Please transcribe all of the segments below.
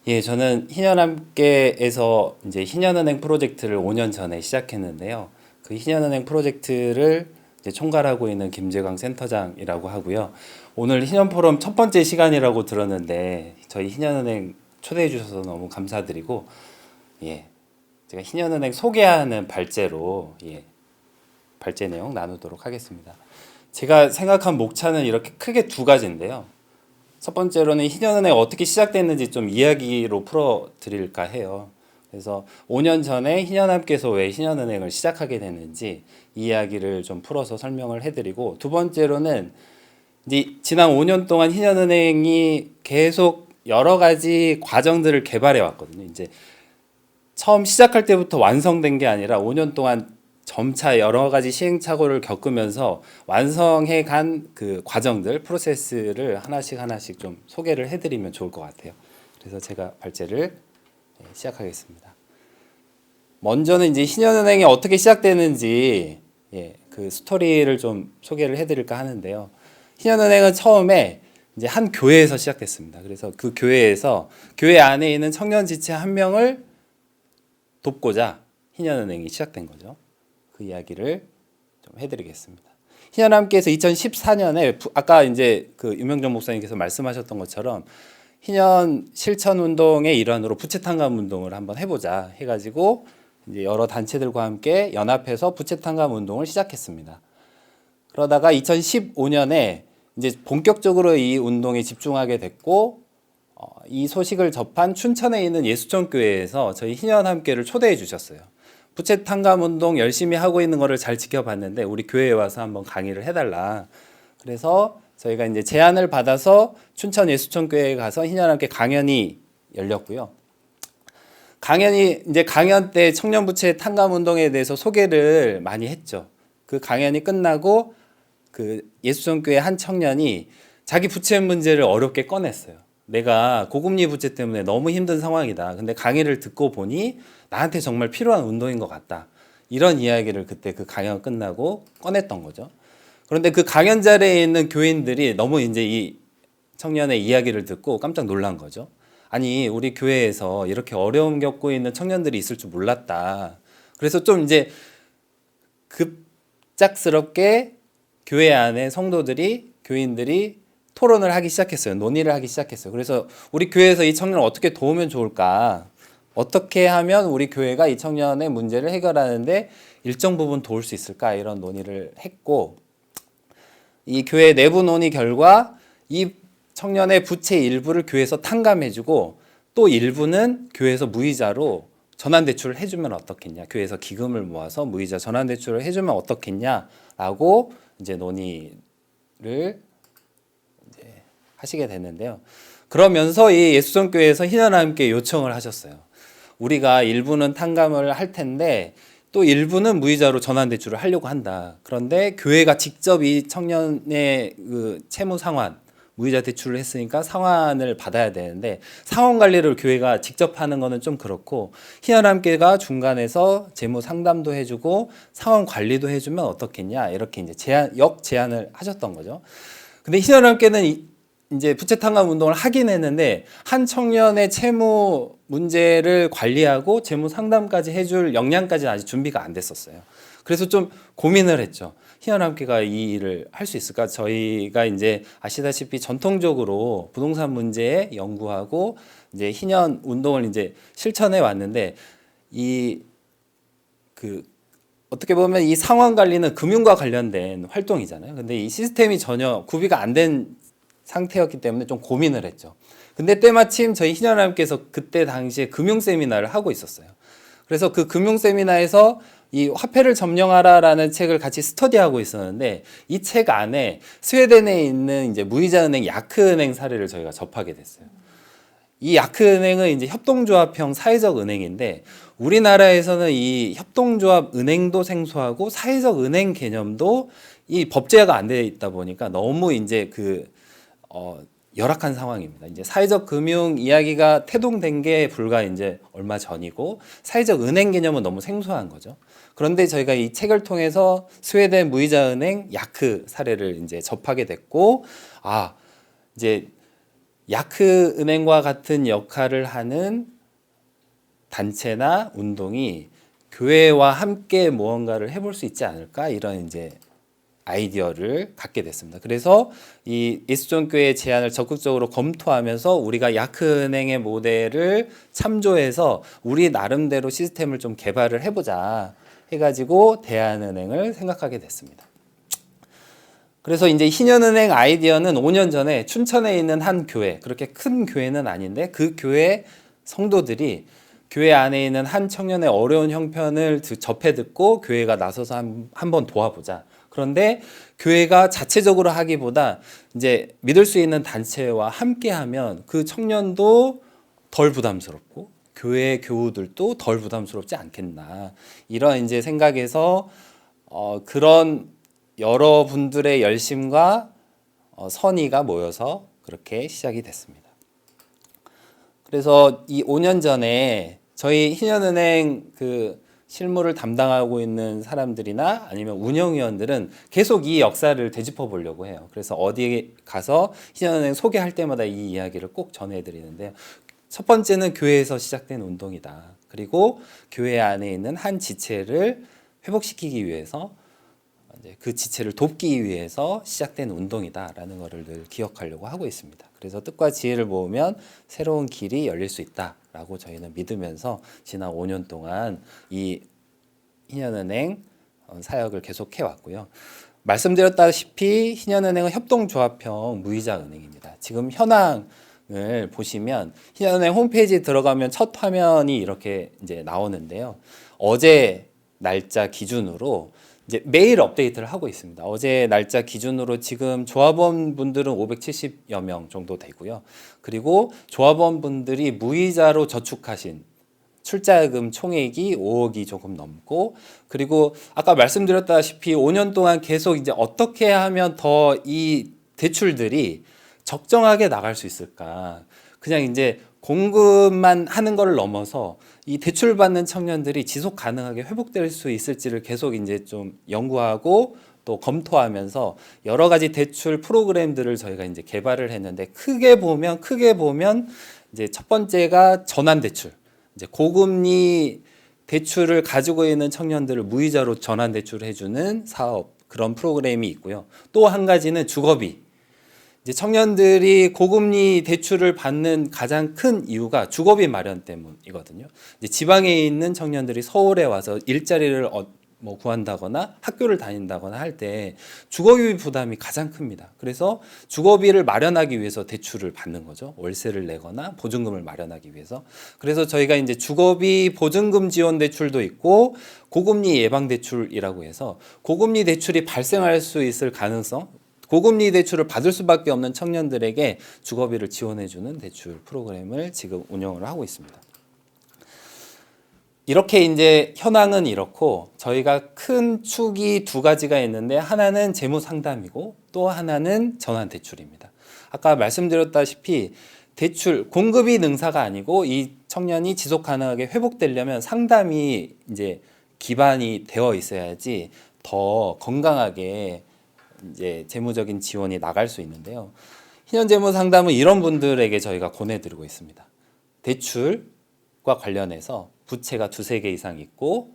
예, 저는 희년함께에서 이제 희년은행 프로젝트를 5년 전에 시작했는데요. 그 희년은행 프로젝트를 이제 총괄하고 있는 김재광 센터장이라고 하고요. 오늘 희년포럼 첫 번째 시간이라고 들었는데 저희 희년은행 초대해 주셔서 너무 감사드리고, 예, 제가 희년은행 소개하는 발제로, 발제 내용 나누도록 하겠습니다. 제가 생각한 목차는 이렇게 크게 두 가지인데요. 첫 번째로는 희년은행 어떻게 시작됐는지 좀 이야기로 풀어드릴까 해요. 그래서 5년 전에 희년함께서 왜 희년은행을 시작하게 됐는지 이야기를 좀 풀어서 설명을 해드리고, 두 번째로는 이제 지난 5년 동안 희년은행이 계속 여러 가지 과정들을 개발해 왔거든요. 이제 처음 시작할 때부터 완성된 게 아니라 5년 동안 점차 여러 가지 시행착오를 겪으면서 완성해 간 그 과정들, 프로세스를 하나씩 하나씩 좀 소개를 해드리면 좋을 것 같아요. 그래서 제가 발제를 시작하겠습니다. 먼저는 이제 신현은행이 어떻게 시작되는지, 그 스토리를 좀 소개를 해드릴까 하는데요. 신현은행은 처음에 이제 한 교회에서 시작됐습니다. 그래서 그 교회에서 교회 안에 있는 청년 지체 한 명을 돕고자 희년은행이 시작된 거죠. 그 이야기를 좀 해드리겠습니다. 희년함께서 2014년에 아까 이제 그 유명정 목사님께서 말씀하셨던 것처럼 희년 실천 운동의 일환으로 부채 탕감 운동을 한번 해보자 해가지고 이제 여러 단체들과 함께 연합해서 부채 탕감 운동을 시작했습니다. 그러다가 2015년에 이제 본격적으로 이 운동에 집중하게 됐고, 이 소식을 접한 춘천에 있는 예수천교회에서 저희 희년함께를 초대해 주셨어요. 부채 탕감 운동 열심히 하고 있는 거를 잘 지켜봤는데 우리 교회에 와서 한번 강의를 해달라. 그래서 저희가 이제 제안을 받아서 춘천 예수천교회에 가서 희년함께 강연이 열렸고요. 강연 때 청년 부채 탕감 운동에 대해서 소개를 많이 했죠. 그 강연이 끝나고 그 예수천교회 한 청년이 자기 부채 문제를 어렵게 꺼냈어요. 내가 고금리 부채 때문에 너무 힘든 상황이다. 근데 강의를 듣고 보니 나한테 정말 필요한 운동인 것 같다. 이런 이야기를 그때 그 강연 끝나고 꺼냈던 거죠. 그런데 그 강연 자리에 있는 교인들이 너무 이제 이 청년의 이야기를 듣고 깜짝 놀란 거죠. 아니, 우리 교회에서 이렇게 어려움 겪고 있는 청년들이 있을 줄 몰랐다. 그래서 좀 이제 급작스럽게 교회 안에 성도들이, 교인들이 토론을 하기 시작했어요. 논의를 하기 시작했어요. 그래서 우리 교회에서 이 청년을 어떻게 도우면 좋을까? 어떻게 하면 우리 교회가 이 청년의 문제를 해결하는데 일정 부분 도울 수 있을까? 이런 논의를 했고, 이 교회 내부 논의 결과 이 청년의 부채 일부를 교회에서 탕감해주고 또 일부는 교회에서 무이자로 전환대출을 해주면 어떻겠냐. 교회에서 기금을 모아서 무이자 전환대출을 해주면 어떻겠냐라고 이제 논의를 하시게 됐는데요. 그러면서 이 예수정교회에서 희년함께 요청을 하셨어요. 우리가 일부는 탕감을 할 텐데 또 일부는 무이자로 전환대출을 하려고 한다. 그런데 교회가 직접 이 청년의 그 채무 상환, 무이자 대출을 했으니까 상환을 받아야 되는데 상환 관리를 교회가 직접 하는 거는 좀 그렇고 희년함께가 중간에서 재무 상담도 해주고 상환 관리도 해주면 어떻겠냐 이렇게 이제 역제안을 하셨던 거죠. 근데 희년함께는 이제 부채 탕감 운동을 하긴 했는데 한 청년의 채무 문제를 관리하고 재무 상담까지 해줄 역량까지는 아직 준비가 안 됐었어요. 그래서 좀 고민을 했죠. 희년함께가 이 일을 할 수 있을까? 저희가 이제 아시다시피 전통적으로 부동산 문제에 연구하고 이제 희년 운동을 이제 실천해 왔는데 어떻게 보면 이 상환 관리는 금융과 관련된 활동이잖아요. 근데 이 시스템이 전혀 구비가 안 된 상태였기 때문에 좀 고민을 했죠. 근데 때마침 저희 희년함께서 그때 당시에 금융 세미나를 하고 있었어요. 그래서 그 금융 세미나에서 이 화폐를 점령하라라는 책을 같이 스터디하고 있었는데 이 책 안에 스웨덴에 있는 이제 무이자 은행 야크은행 사례를 저희가 접하게 됐어요. 이 야크은행은 이제 협동조합형 사회적 은행인데 우리나라에서는 이 협동조합 은행도 생소하고 사회적 은행 개념도 이 법제화가 안 돼 있다 보니까 너무 이제 열악한 상황입니다. 이제 사회적 금융 이야기가 태동된 게 불과 이제 얼마 전이고 사회적 은행 개념은 너무 생소한 거죠. 그런데 저희가 이 책을 통해서 스웨덴 무이자 은행 야크 사례를 이제 접하게 됐고, 이제 야크은행과 같은 역할을 하는 단체나 운동이 교회와 함께 무언가를 해볼 수 있지 않을까, 이런 이제 아이디어를 갖게 됐습니다. 그래서 이 예수종교회 제안을 적극적으로 검토하면서 우리가 야크은행의 모델을 참조해서 우리 나름대로 시스템을 좀 개발을 해보자 해가지고 대한은행을 생각하게 됐습니다. 그래서 이제 희년은행 아이디어는 5년 전에 춘천에 있는 한 교회, 그렇게 큰 교회는 아닌데 그 교회 성도들이 교회 안에 있는 한 청년의 어려운 형편을 접해 듣고 교회가 나서서 한번 도와보자. 그런데 교회가 자체적으로 하기보다 이제 믿을 수 있는 단체와 함께 하면 그 청년도 덜 부담스럽고 교회 교우들도 덜 부담스럽지 않겠나. 이런 이제 생각에서 그런 여러분들의 열심과 선의가 모여서 그렇게 시작이 됐습니다. 그래서 이 5년 전에 저희 희년은행 그 실무를 담당하고 있는 사람들이나 아니면 운영위원들은 계속 이 역사를 되짚어 보려고 해요. 그래서 어디에 가서 희년은행 소개할 때마다 이 이야기를 꼭 전해드리는데요. 첫 번째는 교회에서 시작된 운동이다. 그리고 교회 안에 있는 한 지체를 회복시키기 위해서 그 지체를 돕기 위해서 시작된 운동이다라는 것을 늘 기억하려고 하고 있습니다. 그래서 뜻과 지혜를 모으면 새로운 길이 열릴 수 있다라고 저희는 믿으면서 지난 5년 동안 이 희년은행 사역을 계속해 왔고요. 말씀드렸다시피 희년은행은 협동조합형 무이자 은행입니다. 지금 현황을 보시면 희년은행 홈페이지에 들어가면 첫 화면이 이렇게 이제 나오는데요. 어제 날짜 기준으로 이제 매일 업데이트를 하고 있습니다. 어제 날짜 기준으로 지금 조합원 분들은 570여 명 정도 되고요. 그리고 조합원 분들이 무이자로 저축하신 출자금 총액이 5억이 조금 넘고, 그리고 아까 말씀드렸다시피 5년 동안 계속 이제 어떻게 하면 더 이 대출들이 적정하게 나갈 수 있을까. 그냥 이제 공급만 하는 걸 넘어서 이 대출 받는 청년들이 지속 가능하게 회복될 수 있을지를 계속 이제 좀 연구하고 또 검토하면서 여러 가지 대출 프로그램들을 저희가 이제 개발을 했는데, 크게 보면 이제 첫 번째가 전환 대출. 이제 고금리 대출을 가지고 있는 청년들을 무이자로 전환 대출을 해주는 사업, 그런 프로그램이 있고요. 또 한 가지는 주거비. 이제 청년들이 고금리 대출을 받는 가장 큰 이유가 주거비 마련 때문이거든요. 이제 지방에 있는 청년들이 서울에 와서 일자리를 구한다거나 학교를 다닌다거나 할 때 주거비 부담이 가장 큽니다. 그래서 주거비를 마련하기 위해서 대출을 받는 거죠. 월세를 내거나 보증금을 마련하기 위해서. 그래서 저희가 이제 주거비 보증금 지원 대출도 있고 고금리 예방 대출이라고 해서 고금리 대출이 발생할 수 있을 가능성, 고금리 대출을 받을 수밖에 없는 청년들에게 주거비를 지원해주는 대출 프로그램을 지금 운영을 하고 있습니다. 이렇게 이제 현황은 이렇고, 저희가 큰 축이 두 가지가 있는데 하나는 재무 상담이고 또 하나는 전환 대출입니다. 아까 말씀드렸다시피 대출 공급이 능사가 아니고 이 청년이 지속 가능하게 회복되려면 상담이 이제 기반이 되어 있어야지 더 건강하게 이제 재무적인 지원이 나갈 수 있는데요. 희년재무 상담은 이런 분들에게 저희가 권해드리고 있습니다. 대출과 관련해서 부채가 두세 개 이상 있고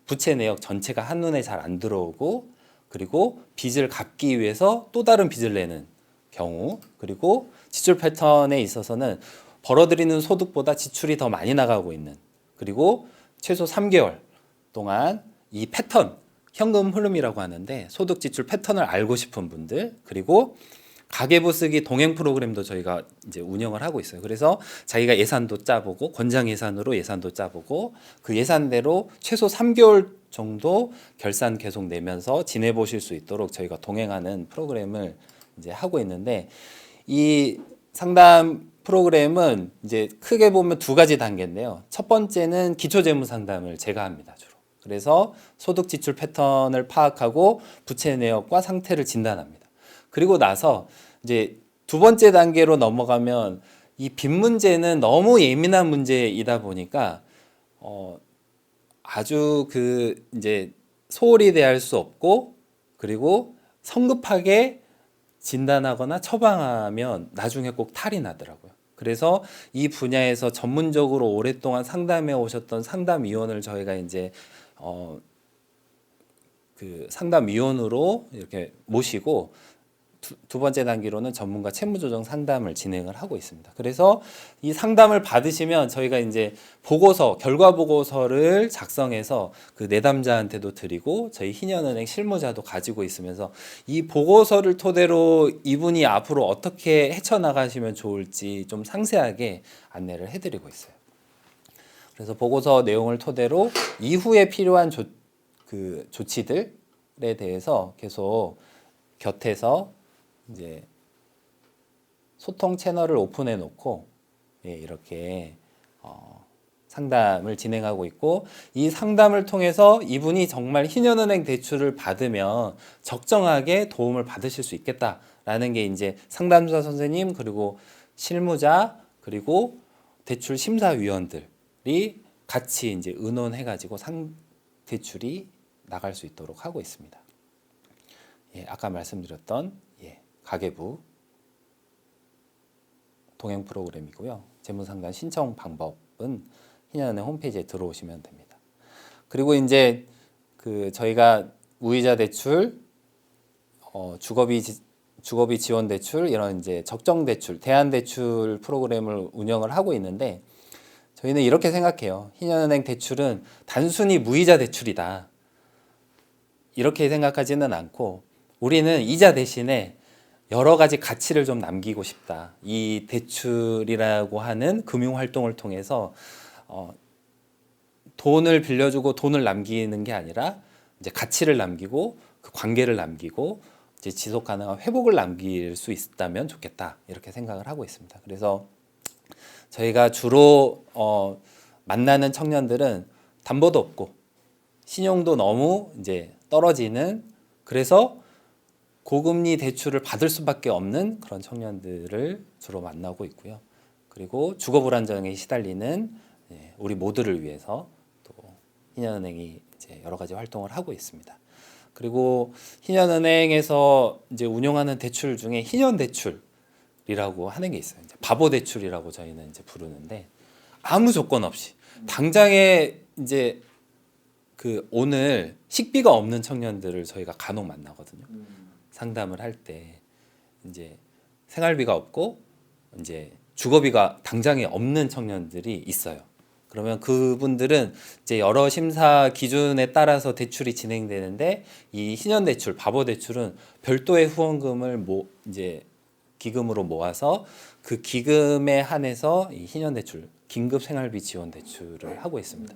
부채 내역 전체가 한눈에 잘 안 들어오고, 그리고 빚을 갚기 위해서 또 다른 빚을 내는 경우, 그리고 지출 패턴에 있어서는 벌어들이는 소득보다 지출이 더 많이 나가고 있는, 그리고 최소 3개월 동안 이 패턴, 현금 흐름이라고 하는데 소득 지출 패턴을 알고 싶은 분들, 그리고 가계부 쓰기 동행 프로그램도 저희가 이제 운영을 하고 있어요. 그래서 자기가 예산도 짜보고, 권장 예산으로 예산도 짜보고, 그 예산대로 최소 3개월 정도 결산 계속 내면서 지내보실 수 있도록 저희가 동행하는 프로그램을 이제 하고 있는데, 이 상담 프로그램은 이제 크게 보면 두 가지 단계인데요. 첫 번째는 기초재무 상담을 제가 합니다, 주로. 그래서 소득 지출 패턴을 파악하고 부채 내역과 상태를 진단합니다. 그리고 나서 이제 두 번째 단계로 넘어가면 이 빚 문제는 너무 예민한 문제이다 보니까 아주 이제 소홀히 대할 수 없고, 그리고 성급하게 진단하거나 처방하면 나중에 꼭 탈이 나더라고요. 그래서 이 분야에서 전문적으로 오랫동안 상담해 오셨던 상담위원을 저희가 이제 그 상담위원으로 이렇게 모시고 두 번째 단계로는 전문가 채무조정 상담을 진행을 하고 있습니다. 그래서 이 상담을 받으시면 저희가 이제 보고서, 결과 보고서를 작성해서 그 내담자한테도 드리고 저희 희년은행 실무자도 가지고 있으면서 이 보고서를 토대로 이분이 앞으로 어떻게 헤쳐나가시면 좋을지 좀 상세하게 안내를 해드리고 있어요. 그래서 보고서 내용을 토대로 이후에 필요한 조치들에 대해서 계속 곁에서 이제 소통 채널을 오픈해 놓고 이렇게 상담을 진행하고 있고, 이 상담을 통해서 이분이 정말 희년은행 대출을 받으면 적정하게 도움을 받으실 수 있겠다라는 게 이제 상담사 선생님, 그리고 실무자, 그리고 대출 심사위원들이 같이 이제 의논해가지고 대출이 나갈 수 있도록 하고 있습니다. 아까 말씀드렸던 가계부 동행 프로그램이고요. 재무상담 신청 방법은 희년은행 홈페이지에 들어오시면 됩니다. 그리고 이제 저희가 무이자 대출, 주거비 지원 대출, 이런 이제 적정 대출, 대안 대출 프로그램을 운영을 하고 있는데, 저희는 이렇게 생각해요. 희년은행 대출은 단순히 무이자 대출이다, 이렇게 생각하지는 않고, 우리는 이자 대신에 여러 가지 가치를 좀 남기고 싶다. 이 대출이라고 하는 금융 활동을 통해서 돈을 빌려주고 돈을 남기는 게 아니라 이제 가치를 남기고 그 관계를 남기고 이제 지속 가능한 회복을 남길 수 있다면 좋겠다, 이렇게 생각을 하고 있습니다. 그래서 저희가 주로 만나는 청년들은 담보도 없고 신용도 너무 이제 떨어지는, 그래서 고금리 대출을 받을 수밖에 없는 그런 청년들을 주로 만나고 있고요. 그리고 주거 불안정에 시달리는 우리 모두를 위해서 또 희년은행이 이제 여러 가지 활동을 하고 있습니다. 그리고 희년은행에서 이제 운영하는 대출 중에 희년 대출이라고 하는 게 있어요. 이제 바보 대출이라고 저희는 이제 부르는데, 아무 조건 없이 당장에 이제 오늘 식비가 없는 청년들을 저희가 간혹 만나거든요. 상담을 할 때 이제 생활비가 없고 이제 주거비가 당장에 없는 청년들이 있어요. 그러면 그분들은 이제 여러 심사 기준에 따라서 대출이 진행되는데, 이 희년 대출, 바보 대출은 별도의 후원금을 이제 기금으로 모아서 그 기금에 한해서 이 희년 대출, 긴급 생활비 지원 대출을 하고 있습니다.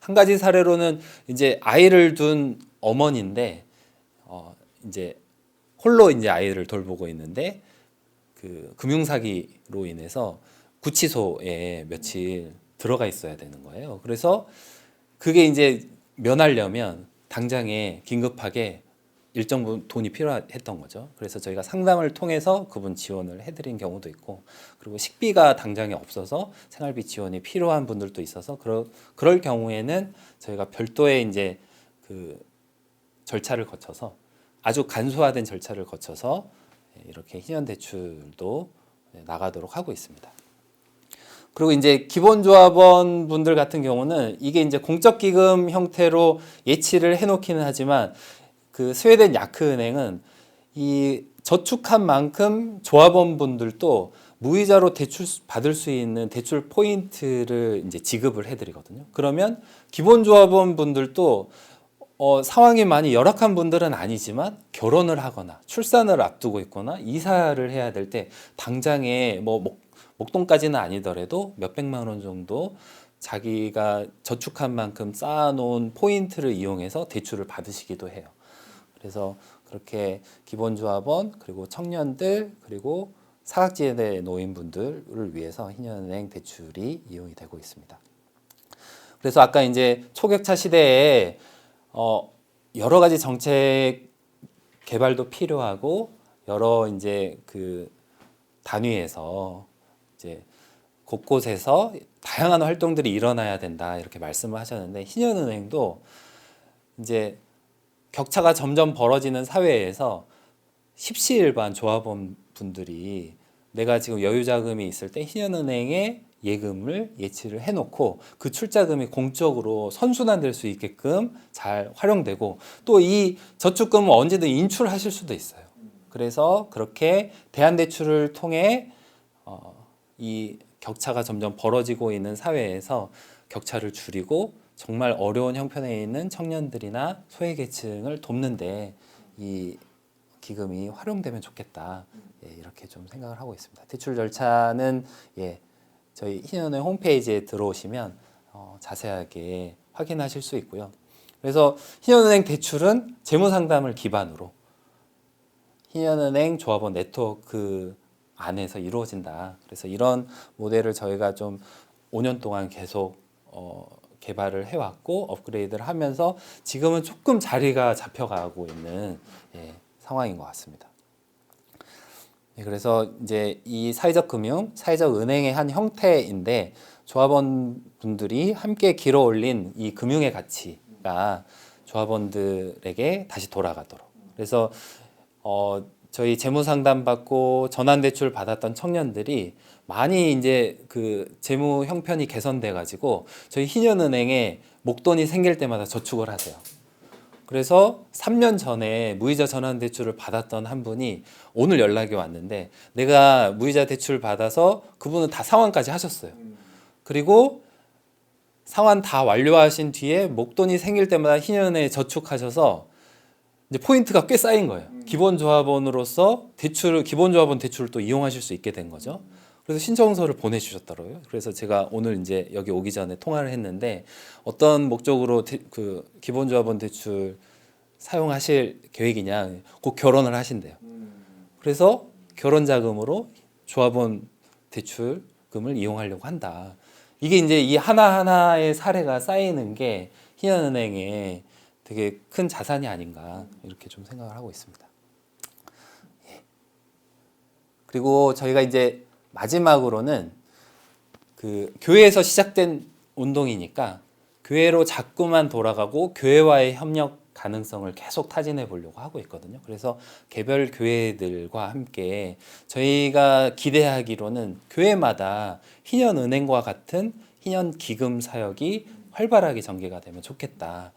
한 가지 사례로는 이제 아이를 둔 어머니인데 이제 홀로 이제 아이를 돌보고 있는데 그 금융사기로 인해서 구치소에 며칠 들어가 있어야 되는 거예요. 그래서 그게 이제 면하려면 당장에 긴급하게 일정 부분 돈이 필요했던 거죠. 그래서 저희가 상담을 통해서 그분 지원을 해드린 경우도 있고, 그리고 식비가 당장에 없어서 생활비 지원이 필요한 분들도 있어서 그럴 경우에는 저희가 별도의 이제 절차를 거쳐서, 아주 간소화된 절차를 거쳐서 이렇게 희년 대출도 나가도록 하고 있습니다. 그리고 이제 기본조합원 분들 같은 경우는 이게 이제 공적 기금 형태로 예치를 해놓기는 하지만, 그 스웨덴 야크은행은 이 저축한 만큼 조합원 분들도 무이자로 대출 받을 수 있는 대출 포인트를 이제 지급을 해드리거든요. 그러면 기본조합원 분들도 상황이 많이 열악한 분들은 아니지만 결혼을 하거나 출산을 앞두고 있거나 이사를 해야 될 때 당장에 목돈까지는 아니더라도 몇백만 원 정도 자기가 저축한 만큼 쌓아놓은 포인트를 이용해서 대출을 받으시기도 해요. 그래서 그렇게 기본조합원, 그리고 청년들, 그리고 사각지대 노인분들을 위해서 희년은행 대출이 이용이 되고 있습니다. 그래서 아까 이제 초격차 시대에 여러 가지 정책 개발도 필요하고 여러 이제 단위에서 이제 곳곳에서 다양한 활동들이 일어나야 된다, 이렇게 말씀을 하셨는데, 희년은행도 이제 격차가 점점 벌어지는 사회에서 십시일반 조합원 분들이 내가 지금 여유 자금이 있을 때 신한은행에 예금을 예치를 해놓고 그 출자금이 공적으로 선순환될 수 있게끔 잘 활용되고 또 이 저축금은 언제든 인출하실 수도 있어요. 그래서 그렇게 대안대출을 통해 이 격차가 점점 벌어지고 있는 사회에서 격차를 줄이고 정말 어려운 형편에 있는 청년들이나 소외계층을 돕는데 이 기금이 활용되면 좋겠다. 이렇게 좀 생각을 하고 있습니다. 대출 절차는 저희 신한은행 홈페이지에 들어오시면 자세하게 확인하실 수 있고요. 그래서 신한은행 대출은 재무상담을 기반으로 신한은행 조합원 네트워크 안에서 이루어진다. 그래서 이런 모델을 저희가 좀 5년 동안 계속 개발을 해왔고 업그레이드를 하면서 지금은 조금 자리가 잡혀가고 있는 상황인 것 같습니다. 그래서 이제 이 사회적 금융, 사회적 은행의 한 형태인데 조합원 분들이 함께 길어올린 이 금융의 가치가 조합원들에게 다시 돌아가도록. 그래서 저희 재무 상담 받고 전환 대출 받았던 청년들이 많이 이제 그 재무 형편이 개선돼 가지고 저희 신한은행에 목돈이 생길 때마다 저축을 하세요. 그래서 3년 전에 무이자 전환 대출을 받았던 한 분이 오늘 연락이 왔는데 내가 무이자 대출 받아서 그분은 다 상환까지 하셨어요. 그리고 상환 다 완료하신 뒤에 목돈이 생길 때마다 신한은행에 저축하셔서 이제 포인트가 꽤 쌓인 거예요. 기본 조합원으로서 기본 조합원 대출을 또 이용하실 수 있게 된 거죠. 그래서 신청서를 보내주셨더라고요. 그래서 제가 오늘 이제 여기 오기 전에 통화를 했는데 어떤 목적으로 그 기본 조합원 대출 사용하실 계획이냐, 곧 결혼을 하신대요. 그래서 결혼 자금으로 조합원 대출금을 이용하려고 한다. 이게 이제 이 하나하나의 사례가 쌓이는 게 신한은행에 되게 큰 자산이 아닌가 이렇게 좀 생각을 하고 있습니다. 그리고 저희가 이제 마지막으로는 그 교회에서 시작된 운동이니까 교회로 자꾸만 돌아가고 교회와의 협력 가능성을 계속 타진해 보려고 하고 있거든요. 그래서 개별 교회들과 함께 저희가 기대하기로는 교회마다 신한은행과 같은 신한기금 사역이 활발하게 전개가 되면 좋겠다.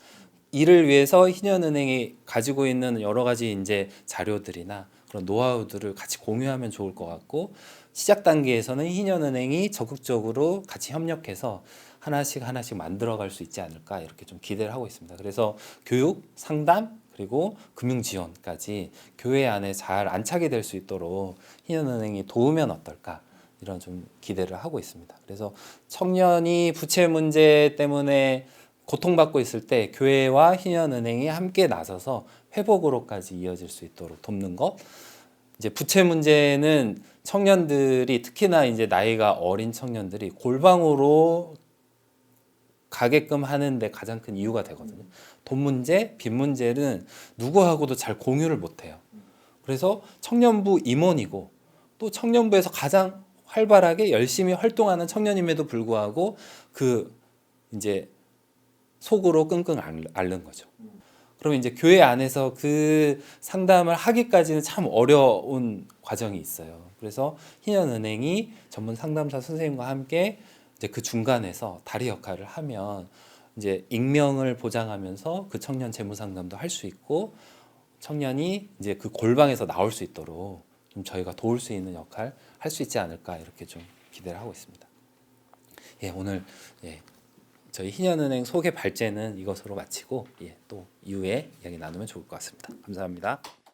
이를 위해서 신한은행이 가지고 있는 여러 가지 이제 자료들이나 그런 노하우들을 같이 공유하면 좋을 것 같고 시작 단계에서는 신한은행이 적극적으로 같이 협력해서 하나씩 만들어갈 수 있지 않을까 이렇게 좀 기대를 하고 있습니다. 그래서 교육, 상담 그리고 금융 지원까지 교회 안에 잘 안착이 될 수 있도록 신한은행이 도우면 어떨까 이런 좀 기대를 하고 있습니다. 그래서 청년이 부채 문제 때문에 고통받고 있을 때 교회와 신한은행이 함께 나서서 회복으로까지 이어질 수 있도록 돕는 것. 이제 부채 문제는 청년들이 특히나 이제 나이가 어린 청년들이 골방으로 가게끔 하는데 가장 큰 이유가 되거든요. 돈 문제, 빚 문제는 누구하고도 잘 공유를 못 해요. 그래서 청년부 임원이고 또 청년부에서 가장 활발하게 열심히 활동하는 청년임에도 불구하고 그 이제 속으로 끙끙 앓는 거죠. 그러면 이제 교회 안에서 그 상담을 하기까지는 참 어려운 과정이 있어요. 그래서 신한은행이 전문 상담사 선생님과 함께 이제 그 중간에서 다리 역할을 하면 이제 익명을 보장하면서 그 청년 재무 상담도 할 수 있고 청년이 이제 그 골방에서 나올 수 있도록 좀 저희가 도울 수 있는 역할 할 수 있지 않을까 이렇게 좀 기대를 하고 있습니다. 오늘 저희 신한은행 소개 발제는 이것으로 마치고 또 이후에 이야기 나누면 좋을 것 같습니다. 감사합니다.